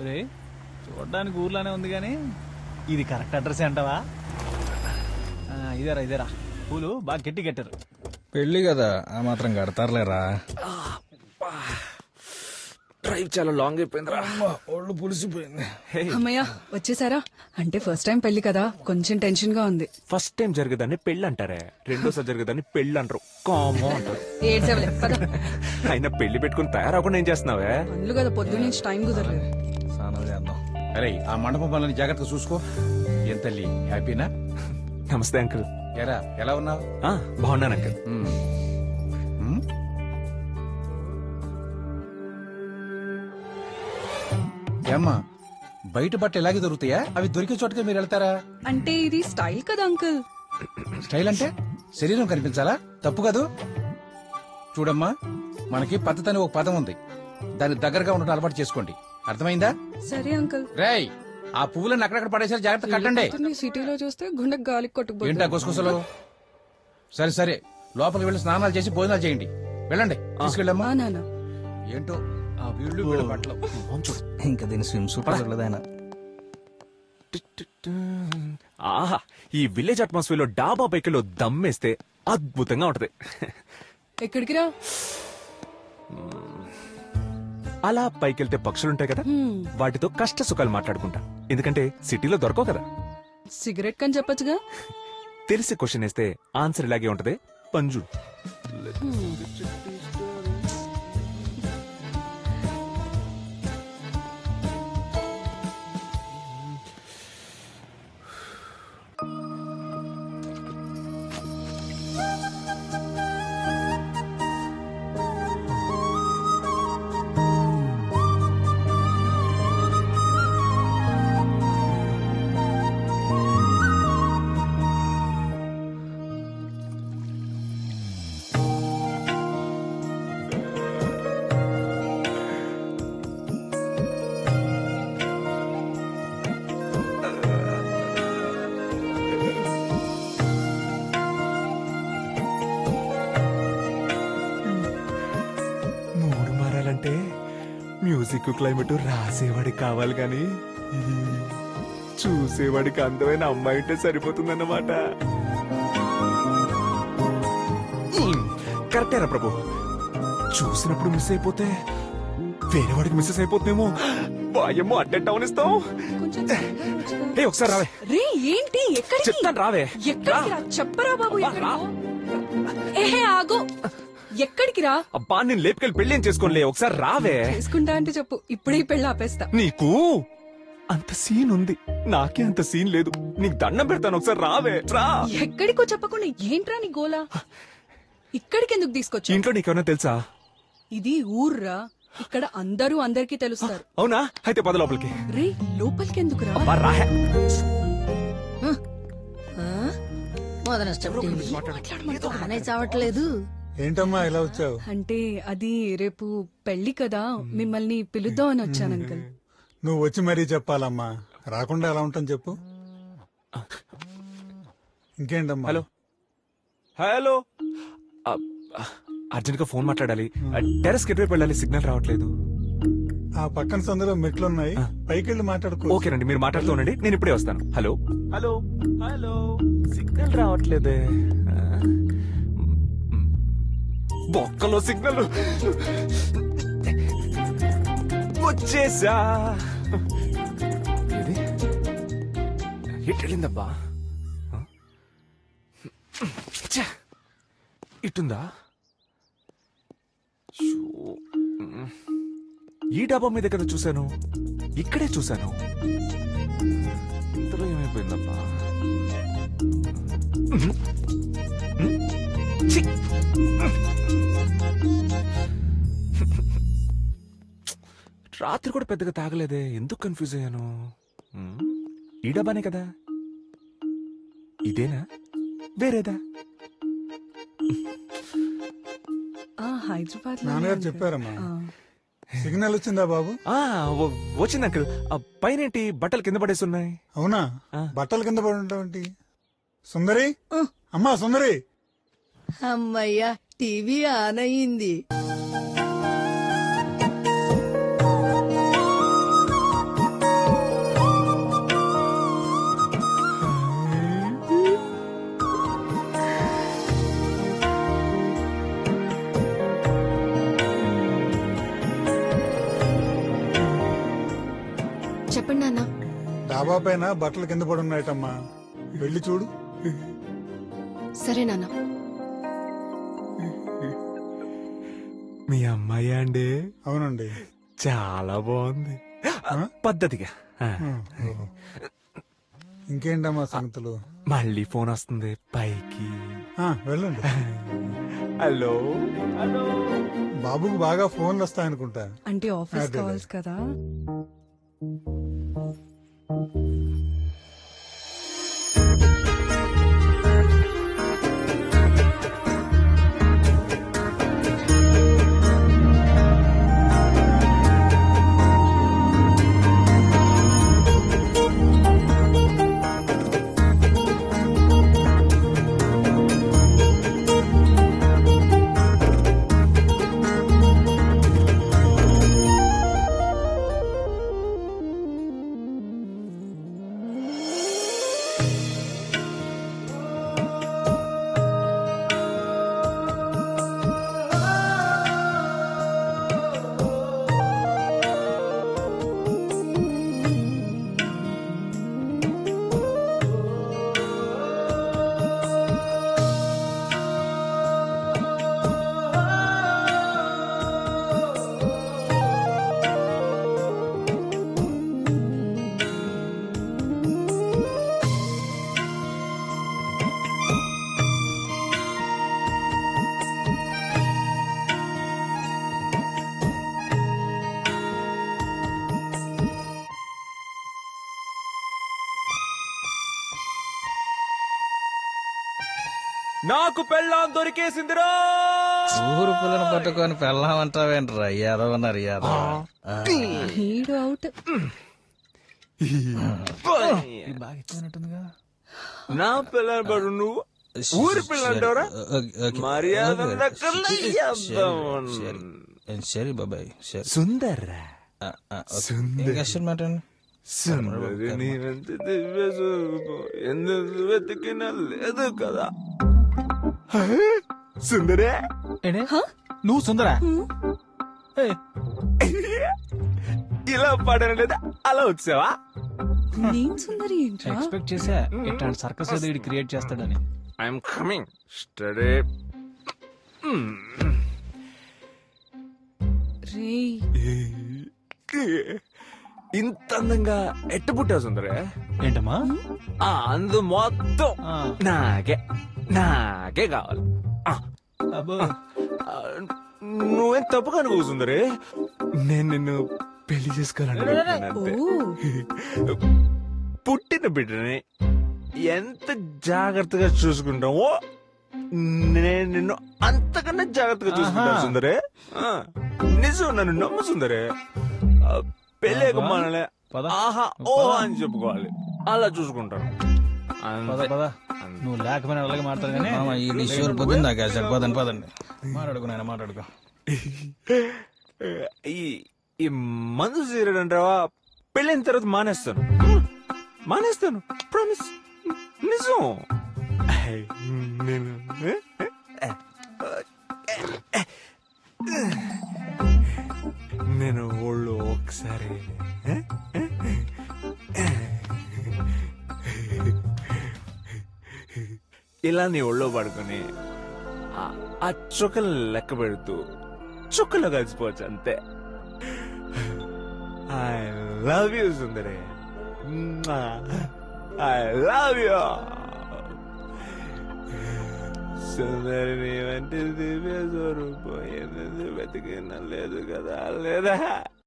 రే చూడడానికి ఊర్లోనే ఉంది కానీ ఇది కరెక్ట్ అడ్రస్ అంటావా? ఇదేరా పూలు బాగా గట్టి కట్టారు. పెళ్లి కదా ఆ మాత్రం కడతారులేరా. డ్రైవ్ చాలా లాంగ్ అయిపోయిందిరా, ఒళ్ళు పులిసిపోయింది. అమ్మయ్య వచ్చేసారా? అంటే ఫస్ట్ టైం పెళ్లి కదా, కొంచెం టెన్షన్ గా ఉంది. ఫస్ట్ టైం జరిగేదాన్ని పెళ్ళి అంటారే, రెండోసారి జరిగేదాన్ని పెళ్ళి అంటారు, కామో అంటారు. అయినా పెళ్లి పెట్టుకుని తయారవకుండా ఏం చేస్తున్నావే? పనులు కదా, పొద్దు నుంచి టైం కుదరలేదు. స్నానం చేద్దాం. అరే ఆ మండపం పనులని జాగ్రత్తగా చూసుకో. ఏం తల్లి హ్యాపీనా? నమస్తే అంకుల్. ఎరా ఎలా ఉన్నావు? బాగున్నాను అంకుల్. ఏమ్మా బయట బట్ట ఎలాగే దొరుకుతాయా? అవి దొరికే చోటకే మీరు వెళ్తారా? అంటే ఇది స్టైల్ కదా అంకుల్. స్టైల్ అంటే శరీరం కనిపించాలా? తప్పు కాదు. చూడమ్మా, మనకి పద్ధతి అని ఒక పదం ఉంది, దానికి దగ్గరగా ఉండడం అలవాటు చేసుకోండి. అర్థమైందా? సరే అంకుల్. రేయ్ ఆ పువ్వులను అక్కడక్కడ పడేసారి జాగ్రత్త కట్టండి. సిటీలో చూస్తే గుండె గాలికి కొట్టుకుపోతుంది. ఏంటా గుసగుసలు? సరే సరే లోపలికి వెళ్ళి స్నానాలు చేసి భోజనాలు చేయండి. వెళ్ళండి, తీసుకెళ్ళమ్మా. నాన్న ఏంటో ఆ వీళ్ళు వీళ్ళ బట్టలు. ఇంకా దీని స్విమ్ సూట్ ఆయన. ఆహా, ఈ విలేజ్ అట్మాస్ఫియర్ లో డాబా బైకులో దమ్మేస్తే అద్భుతంగా ఉంటది. ఎక్కడికి రా? అలా పైకెళ్తే పక్షులుంటాయి కదా, వాటితో కష్ట సుఖాలు మాట్లాడుకుంటా. ఎందుకంటే సిటీలో దొరకవు కదా. సిగరెట్ కని చెప్పొచ్చుగా. తెలిసి క్వశ్చన్ వేస్తే ఆన్సర్ ఇలాగే ఉంటది, పంజు. అంటే మ్యూజిక్ క్లైమేట్ రాసేవాడికి కావాలి గాని చూసేవాడికి అందమైన అమ్మాయి ఉంటే సరిపోతుందన్నమాట. కరెక్టేరా ప్రభు, చూసినప్పుడు మిస్ అయిపోతే వేరే వాడికి మిస్సెస్ అయిపోతుందేమో. వాయమ్మో అడ్డెట్ అవనిస్తాం. ఒకసారి రావే. రే ఏంటి? ఎక్కడికి? చెప్తాను రావే. ఎక్కడికి రా? చెప్పరా బాబు. ఏహే ఆగు. ఎక్కడికి రా? అబ్బా నేను లేపుకెళ్ళి పెళ్లి ఏం చేసుకోలే, ఒకసారి రావే. చేసుకుంటా అంటే చెప్పు, ఇప్పుడే పెళ్లి ఆపేస్తా. నీకు అంత సీన్ ఉంది, నాకే అంత సీన్ లేదు. నీకు దండం పెడతాను, ఒకసారి రావే. రా. ఎక్కడికో చెప్పకుండా ఏంట్రా నీ గోలా? ఇక్కడికి ఎందుకు తీసుకొచ్చా? ఇంట్లో నీకేమన్నా తెలుసా? ఇది ఊర్రా, ఇక్కడ అందరూ అందరికీ తెలుస్తారు. అవునా? అయితే పద లోపలికి. రే లోపలికి ఎందుకు రా? చావట్లేదు. ఏంటమ్మా ఇలా వచ్చావు? అంటే అది రేపు పెళ్లి కదా, మిమ్మల్ని పిలుద్దాం అని వచ్చాను అంకుల్. నువ్వు వచ్చి మరీ చెప్పాలమ్మా, రాకుండా ఎలా ఉంటాను చెప్పు. ఇంకేంటమ్మా? హలో హలో, అర్జెంట్ గా ఫోన్ మాట్లాడాలి. టెర్రస్ కి ఎటువైపు వెళ్ళాలి? సిగ్నల్ రావట్లేదు. ఆ పక్కన సందులో మెట్లున్నాయి, పైకి వెళ్ళి మాట్లాడుకో. ఓకేనండి, మీరు మాట్లాడుతూ ఉండండి, నేను ఇప్పుడే వస్తాను. హలో హలో హలో, సిగ్నల్ రావట్లేదే. బొక్కలో సిగ్నల్ వచ్చేసా. ఇది ఎటు వెళ్ళిందబ్బా? ఇటుందా? ఈ డాబా మీద కదా చూశాను, ఇక్కడే చూశాను. ఇంతలో ఏమైపోయిందబ్బా? రాత్రి కూడా పెద్దగా తాగలేదే, ఎందుకు కన్ఫ్యూజ్ అయ్యాను? ఈ డబ్బానే కదా, ఇదేనా వేరేదా? హైదరాబాద్ నాన్నగారు చెప్పారమ్మా. సిగ్నల్ వచ్చిందా బాబు? వచ్చింది అంకుల్. పైనేంటి బట్టలు కింద పడేసి ఉన్నాయి? అవునా? బట్టలు కింద పడి ఉంటావేంటి? సుందరి, అమ్మా సుందరి. అమ్మయ్యా, టీవీ ఆన్ అయ్యింది. డాబా పైన బట్టలు కింద పడి ఉన్నాయటమ్మా, వెళ్ళి చూడు. సరే నాన్న. మీ అమ్మాయి అండి? అవునండి. చాలా బాగుంది, పద్ధతిగా. ఇంకేంటమ్మా సంగతులు? మళ్ళీ ఫోన్ వస్తుంది పైకి. వెళ్ళండి. Hello hello. బాబుకు బాగా ఫోన్లు వస్తాయనుకుంటా. అంటే ఆఫీస్ అదే. కాల్స్ కదా. నాకు పెళ్ళాం దొరికేసిందిరా. ఊరు పిల్లని పట్టుకొని పెళ్ళామంటావేంట్రా? యాదవన్నారు యాదవ. Hero out. బాగా ఎక్కువైనట్టుందిగా. నా పిల్లని పడు నువ్వు ఊరి పిల్లంటావురా? మర్యాద సరే బాబాయ్, సరే. సుందర్ ఇంకా మాట్లాడండి. సుందరి నీవంత దివ్య స్వరూపం ఎందుకు వెతికినా లేదు కదా. సుందరే, ఏంటి? నువ్వు సుందరా? ఇలా పాడాను లేదా అలా వచ్చావా? నేను సుందరి ఏంట్రా? ఎక్స్పెక్ట్ చేసా ఇట్లాంటి సర్కస్ ఏదో వీడు క్రియేట్ చేస్తాడని. I'm coming study. రేయ్, ఇంత అందంగా ఎట్ట పుట్టావు సుందరే? ఏంటమ్మా? ఆ అందు మొత్తం ఆ. నాకే కావాలి. అబ్బో, నువ్వేం తప్పుగా అనుకో సుందరే, నేను నిన్ను పెళ్లి చేసుకోవాలంటే పుట్టిన బిడ్డని ఎంత జాగ్రత్తగా చూసుకుంటావో నేను నిన్ను అంతకన్నా జాగ్రత్తగా చూసుకుంటాను సుందరే. నిజం, నన్ను నమ్ము సుందరే. పెళ్ళేక మనలే పద. ఆహా ఓ అని చెప్పుకోవాలి, అలా చూసుకుంటాను. పద పద. నువ్వు లేకపోయినా అలాగే మాట్లాడు కానీ ఈ డిష్ పొద్దున్న దాకా సరిపోదండి. పదండి, మాట్లాడుకో నాయన, మాట్లాడుకో. ఈ మందు సీరడంటావా? పెళ్ళైన తర్వాత మానేస్తాను ప్రామిస్, నిజం. నేను నేను ఒళ్ళు ఒకసారి ఇలా నీ ఒళ్ళో పడుకొని ఆ చుక్కలు లెక్క పెడుతూ చుక్కలో కలిసిపోవచ్చు అంతే. I love you Sundari, I love you Sundari. నీవంటే దివ్య స్వరూపం ఎందుకు వెతికినా లేదు కదా లేదా.